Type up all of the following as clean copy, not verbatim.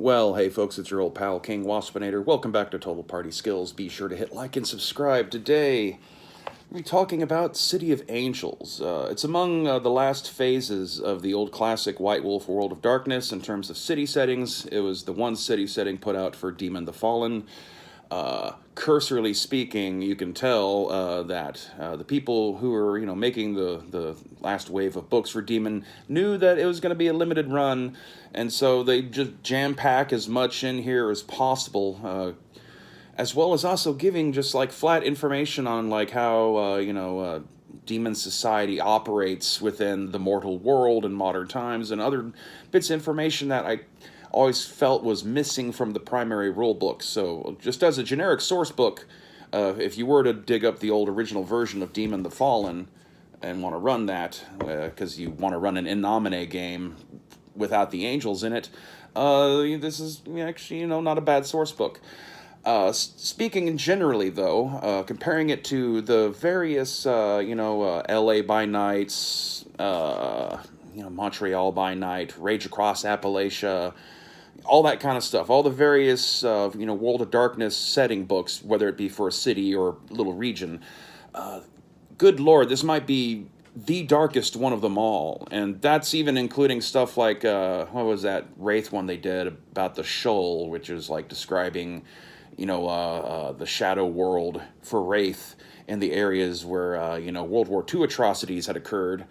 Well, hey folks, it's your old pal King Waspinator. Welcome back to Total Party Skills. Be sure to hit like and subscribe. Today, we'll be talking about City of Angels. It's among the last phases of the old classic White Wolf World of Darkness in terms of city settings. It was the one city setting put out for Demon the Fallen. Cursorily speaking, you can tell that the people who were, making the last wave of books for Demon knew that it was going to be a limited run, and so they just jam pack as much in here as possible, as well as also giving just like flat information on like how demon society operates within the mortal world in modern times, and other bits of information that I always felt was missing from the primary rule book. So just as a generic source book, if you were to dig up the old original version of Demon the Fallen and want to run that, because you want to run an in nomine game without the angels in it, this is actually, not a bad source book. Speaking generally, though, comparing it to the various, LA by Nights, Montreal by Night, Rage Across Appalachia, all that kind of stuff, all the various, World of Darkness setting books, whether it be for a city or little region, good lord, this might be the darkest one of them all. And that's even including stuff like, what was that Wraith one they did about the Shoal, which is like describing, the shadow world for Wraith in the areas where, World War II atrocities had occurred,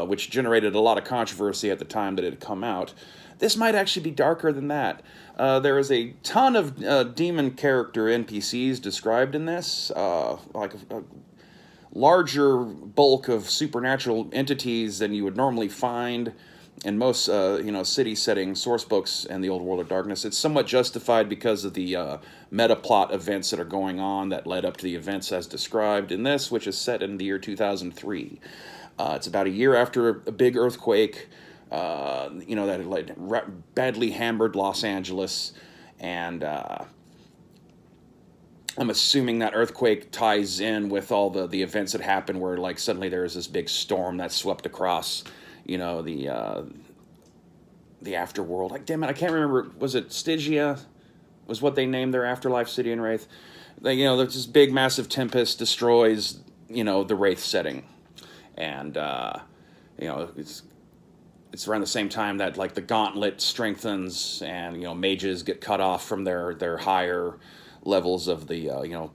which generated a lot of controversy at the time that it had come out. This might actually be darker than that. There is a ton of demon character NPCs described in this, like a larger bulk of supernatural entities than you would normally find in most, city-setting source books in the old World of Darkness. It's somewhat justified because of the meta-plot events that are going on that led up to the events as described in this, which is set in the year 2003. It's about a year after a big earthquake, that had like badly hammered Los Angeles, and I'm assuming that earthquake ties in with all the events that happened, where like suddenly there was this big storm that swept across, the afterworld. Like, damn it, I can't remember. Was it Stygia? Was what they named their afterlife city in Wraith? There's this big, massive tempest destroys, the Wraith setting, and it's around the same time that like the gauntlet strengthens, and mages get cut off from their higher levels of the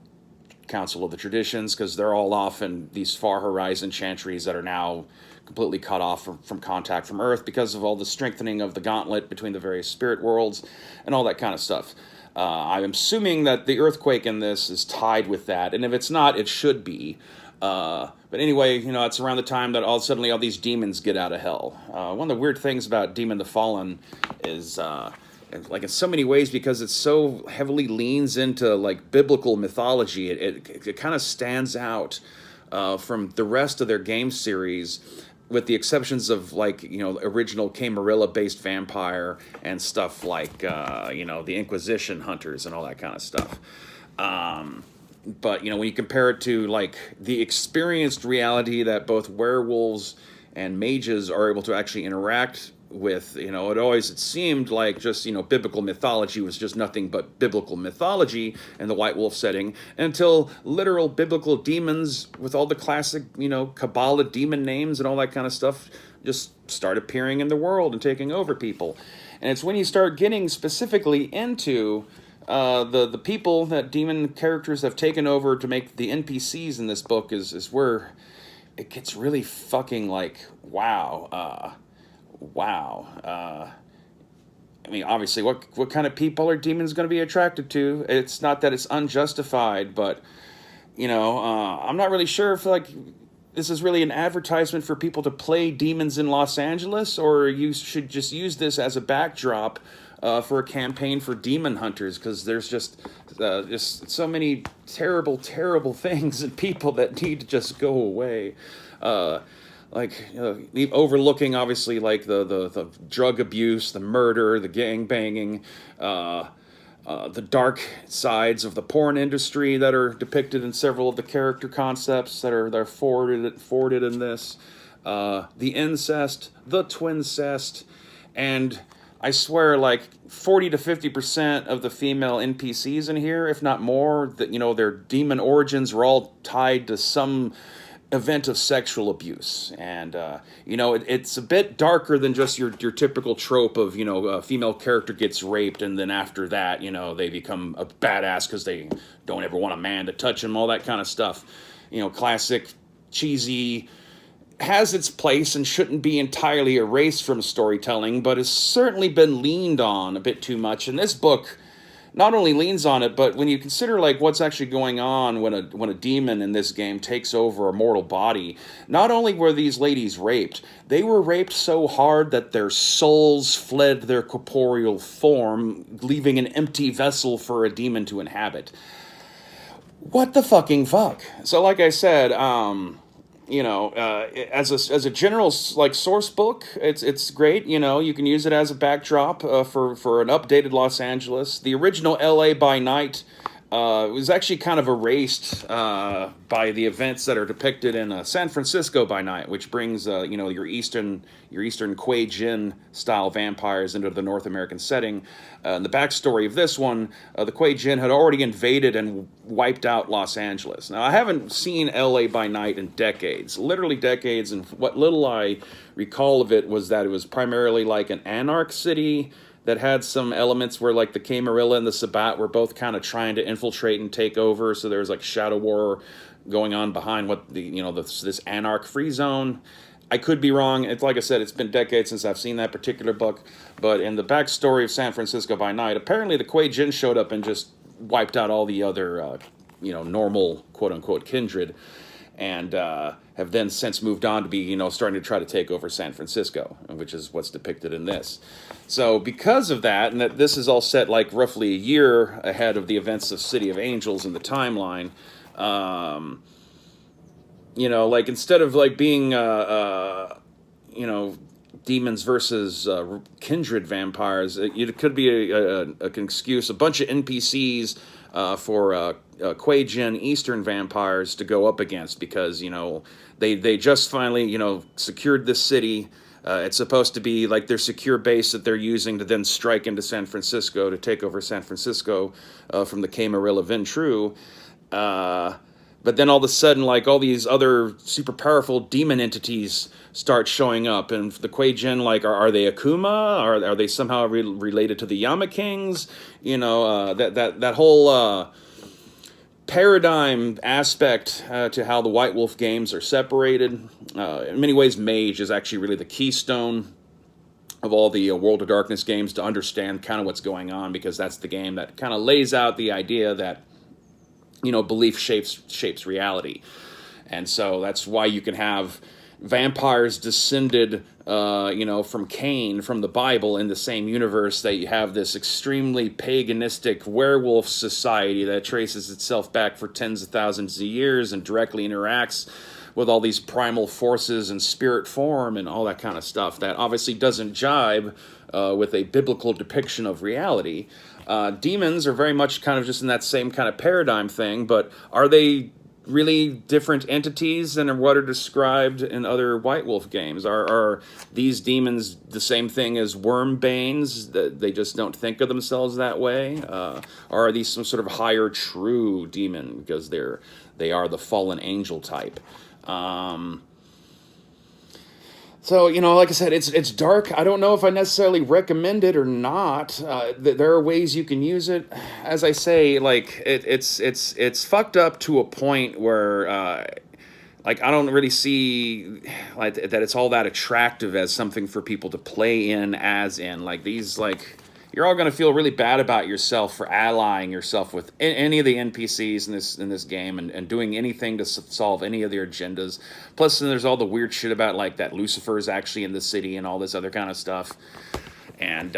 Council of the Traditions, because they're all off in these far horizon chantries that are now completely cut off from contact from Earth because of all the strengthening of the gauntlet between the various spirit worlds and all that kind of stuff. I'm assuming that the earthquake in this is tied with that, and if it's not, it should be. But anyway, it's around the time that suddenly all these demons get out of hell. One of the weird things about Demon the Fallen is, like in so many ways, because it so heavily leans into like biblical mythology, it kind of stands out from the rest of their game series, with the exceptions of like, original Camarilla based vampire and stuff like, the Inquisition hunters and all that kind of stuff. But, when you compare it to, like, the experienced reality that both werewolves and mages are able to actually interact with, it seemed like just, biblical mythology was just nothing but biblical mythology in the White Wolf setting, until literal biblical demons with all the classic, Kabbalah demon names and all that kind of stuff just start appearing in the world and taking over people. And it's when you start getting specifically into the people that demon characters have taken over to make the NPCs in this book is where it gets really fucking like, wow. I mean, obviously, what kind of people are demons going to be attracted to? It's not that it's unjustified, but, I'm not really sure if, like, this is really an advertisement for people to play demons in Los Angeles, or you should just use this as a backdrop for a campaign for demon hunters, because there's just so many terrible, terrible things and people that need to just go away. Overlooking, obviously, like the drug abuse, the murder, the gang banging, the dark sides of the porn industry that are depicted in several of the character concepts that are forwarded in this, the incest, the twincest, and I swear, like 40 to 50% of the female NPCs in here, if not more, that their demon origins were all tied to some event of sexual abuse, and it's a bit darker than just your typical trope of a female character gets raped and then after that they become a badass because they don't ever want a man to touch them, all that kind of stuff. Classic cheesy, has its place and shouldn't be entirely erased from storytelling, but has certainly been leaned on a bit too much. And this book not only leans on it, but when you consider like what's actually going on when a demon in this game takes over a mortal body, not only were these ladies raped, they were raped so hard that their souls fled their corporeal form, leaving an empty vessel for a demon to inhabit. What the fucking fuck? So like I said, as a general like source book, it's great. You can use it as a backdrop for an updated Los Angeles. The original L.A. by Night was actually kind of erased by the events that are depicted in San Francisco by Night, which brings your Eastern Kuei Jin style vampires into the North American setting. In the backstory of this one, the Kuei Jin had already invaded and wiped out Los Angeles. Now, I haven't seen L.A. by Night in decades, literally decades, and what little I recall of it was that it was primarily like an anarch city that had some elements where like the Camarilla and the Sabbat were both kind of trying to infiltrate and take over. So there was like shadow war going on behind what this anarch free zone. I could be wrong. It's like I said, it's been decades since I've seen that particular book. But in the backstory of San Francisco by Night, apparently the Kuei Jin showed up and just wiped out all the other normal quote unquote kindred, and have then since moved on to be, starting to try to take over San Francisco, which is what's depicted in this. So because of that, and that this is all set like roughly a year ahead of the events of City of Angels in the timeline, like instead of like being, demons versus kindred vampires, it could be an excuse, a bunch of NPCs for Kuei Jin Eastern vampires to go up against, because they just finally secured this city. It's supposed to be like their secure base that they're using to then strike into San Francisco to take over San Francisco from the Camarilla Ventru. But then all of a sudden, like all these other super powerful demon entities start showing up, and the Kuei Jin, like, are they Akuma? Are they somehow related to the Yama Kings? That whole paradigm aspect to how the White Wolf games are separated. In many ways, Mage is actually really the keystone of all the World of Darkness games to understand kind of what's going on, because that's the game that kind of lays out the idea that belief shapes reality. And so that's why you can have vampires descended from Cain, from the Bible, in the same universe that you have this extremely paganistic werewolf society that traces itself back for tens of thousands of years and directly interacts with all these primal forces and spirit form and all that kind of stuff that obviously doesn't jibe with a biblical depiction of reality. Demons are very much kind of just in that same kind of paradigm thing, but are they really different entities than what are described in other White Wolf games? Are these demons the same thing as Wormbanes, that they just don't think of themselves that way? Or are these some sort of higher true demon because they are the fallen angel type? So, like I said, it's dark. I don't know if I necessarily recommend it or not. There are ways you can use it. As I say, like, it's fucked up to a point where, like, I don't really see like that it's all that attractive as something for people to play in, as in, like, these, like, you're all going to feel really bad about yourself for allying yourself with any of the NPCs in this game and doing anything to solve any of their agendas. Plus, then there's all the weird shit about, like, that Lucifer is actually in the city and all this other kind of stuff. And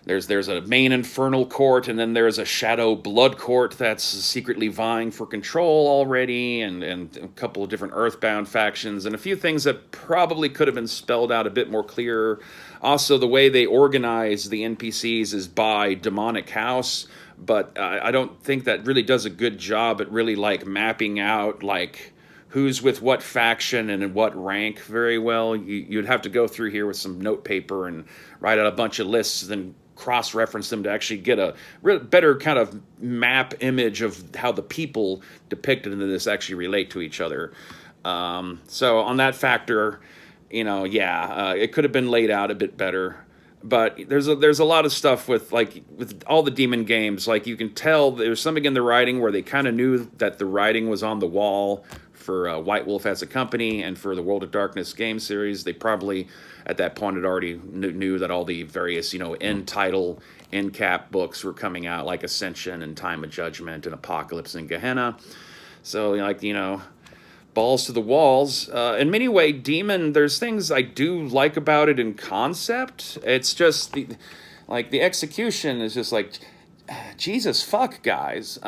there's a main infernal court, and then there's a shadow blood court that's secretly vying for control already, and a couple of different earthbound factions, and a few things that probably could have been spelled out a bit more clear. Also, the way they organize the NPCs is by demonic house, but I don't think that really does a good job at really, like, mapping out, like, who's with what faction and in what rank very well. You'd have to go through here with some note paper and write out a bunch of lists, then cross-reference them to actually get a better kind of map image of how the people depicted in this actually relate to each other. So on that factor, it could have been laid out a bit better. But there's a lot of stuff with all the demon games. Like, you can tell there's something in the writing where they kind of knew that the writing was on the wall for White Wolf as a company, and for the World of Darkness game series. They probably at that point had already knew that all the various end title, end cap books were coming out, like Ascension and Time of Judgment and Apocalypse and Gehenna. So balls to the walls. In many ways, Demon, there's things I do like about it in concept. It's just the execution is just like, Jesus fuck, guys.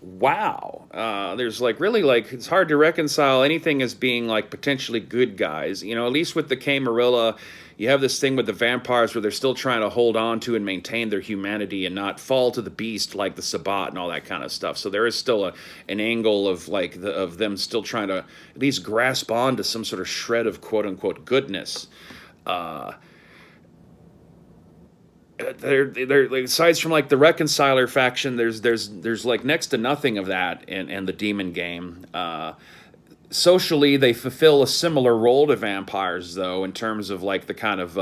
Wow. There's really it's hard to reconcile anything as being potentially good guys. At least with the Camarilla, you have this thing with the vampires where they're still trying to hold on to and maintain their humanity and not fall to the beast like the Sabbat and all that kind of stuff. So there is still an angle of of them still trying to at least grasp on to some sort of shred of quote unquote goodness. Aside from the Reconciler faction, there's next to nothing of that in the Demon game. Socially, they fulfill a similar role to vampires, though, in terms of the kind of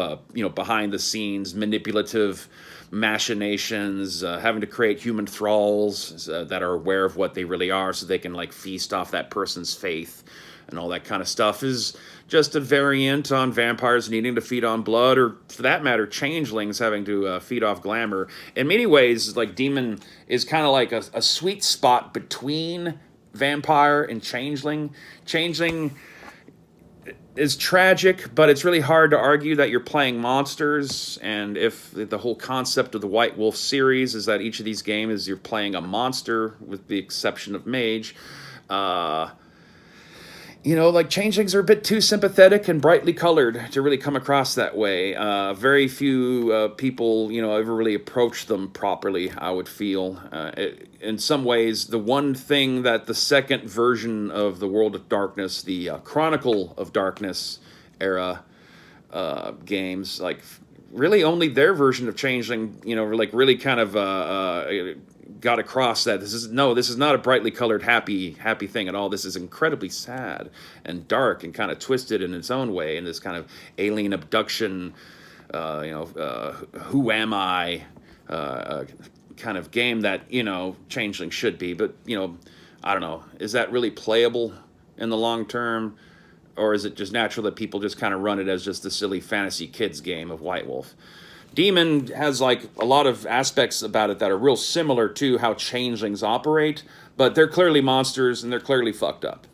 behind the scenes manipulative machinations, having to create human thralls that are aware of what they really are, so they can feast off that person's faith, and all that kind of stuff is just a variant on vampires needing to feed on blood, or for that matter, changelings having to feed off glamour. In many ways, Demon is kind of a sweet spot between vampire and changeling. Changeling is tragic, but it's really hard to argue that you're playing monsters, and if the whole concept of the White Wolf series is that each of these games you're playing a monster, with the exception of Mage. Changelings are a bit too sympathetic and brightly colored to really come across that way. Very few people, ever really approach them properly, I would feel. In some ways, the one thing that the second version of the World of Darkness, the Chronicle of Darkness era games, really only their version of Changeling, really kind of got across that this is not a brightly colored happy thing at all. This is incredibly sad and dark and kind of twisted in its own way, in this kind of alien abduction, who am I kind of game that Changeling should be. But I don't know, is that really playable in the long term, or is it just natural that people just kind of run it as just the silly fantasy kids game of White Wolf? Demon has a lot of aspects about it that are real similar to how changelings operate, but they're clearly monsters and they're clearly fucked up.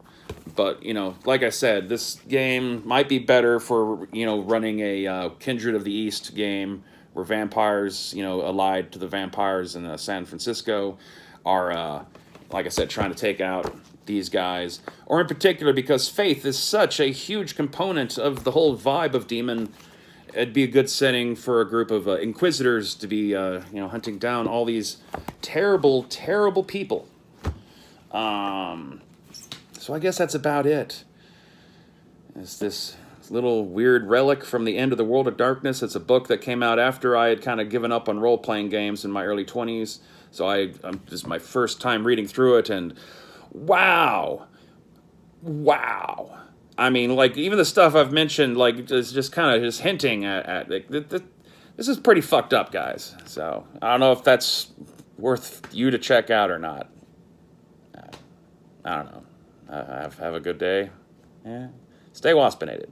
But like I said, this game might be better for running a Kindred of the East game where vampires, allied to the vampires in San Francisco, are like I said, trying to take out these guys, or in particular because faith is such a huge component of the whole vibe of Demon. It'd be a good setting for a group of inquisitors to be, hunting down all these terrible, terrible people. So I guess that's about it. It's this little weird relic from the end of the World of Darkness. It's a book that came out after I had kind of given up on role-playing games in my early 20s. So this is my first time reading through it, and wow. I mean, even the stuff I've mentioned, is just kind of just hinting at this is pretty fucked up, guys. So I don't know if that's worth you to check out or not. I don't know. Have a good day. Yeah. Stay waspinated.